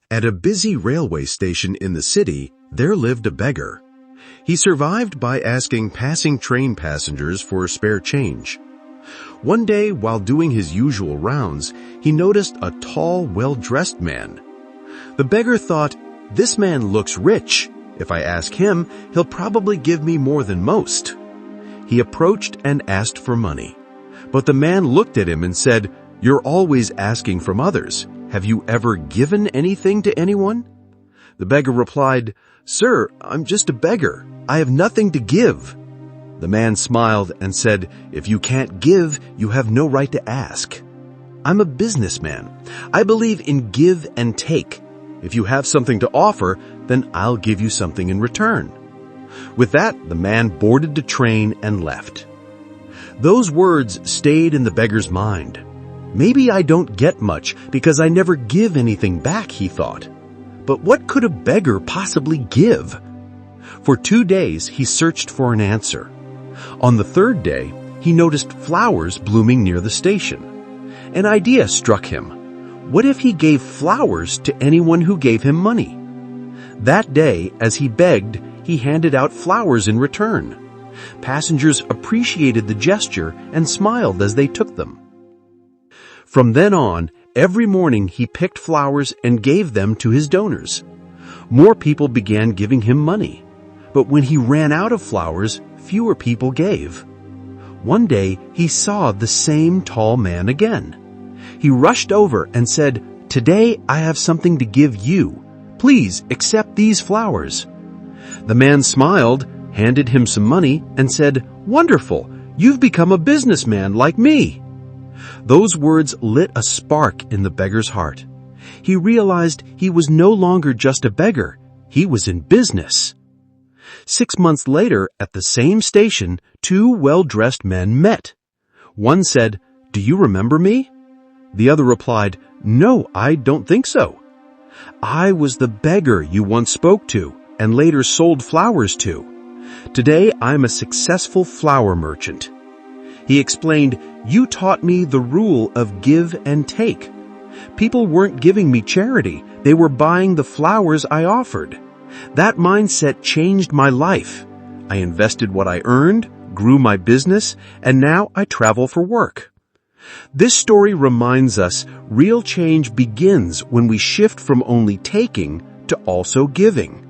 At a busy railway station in the city, there lived a beggar. He survived by asking passing train passengers for spare change. One day, while doing his usual rounds, he noticed a tall, well-dressed man. The beggar thought, "This man looks rich. If I ask him, he'll probably give me more than most." He approached and asked for money. But the man looked at him and said, "You're always asking from others. Have you ever given anything to anyone?" The beggar replied, "Sir, I'm just a beggar. I have nothing to give." The man smiled and said, "If you can't give, you have no right to ask. I'm a businessman. I believe in give and take. If you have something to offer, then I'll give you something in return." With that, the man boarded the train and left. Those words stayed in the beggar's mind. Maybe I don't get much because I never give anything back, he thought. But what could a beggar possibly give? For 2 days, he searched for an answer. On the third day, he noticed flowers blooming near the station. An idea struck him. What if he gave flowers to anyone who gave him money? That day, as he begged, he handed out flowers in return. Passengers appreciated the gesture and smiled as they took them. From then on, every morning he picked flowers and gave them to his donors. More people began giving him money. But when he ran out of flowers, fewer people gave. One day, he saw the same tall man again. He rushed over and said, "Today I have something to give you. Please accept these flowers." The man smiled, handed him some money, and said, "Wonderful, you've become a businessman like me." Those words lit a spark in the beggar's heart. He realized he was no longer just a beggar. He was in business. 6 months later, at the same station, 2 well-dressed men met. One said, "Do you remember me?" The other replied, "No, I don't think so." "I was the beggar you once spoke to and later sold flowers to. Today, I'm a successful flower merchant." He explained, "You taught me the rule of give and take. People weren't giving me charity. They were buying the flowers I offered. That mindset changed my life. I invested what I earned, grew my business, and now I travel for work." This story reminds us real change begins when we shift from only taking to also giving.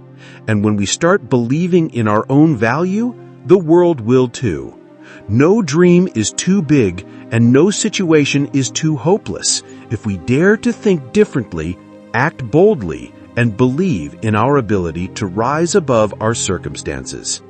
And when we start believing in our own value, the world will too. No dream is too big and no situation is too hopeless if we dare to think differently, act boldly, and believe in our ability to rise above our circumstances.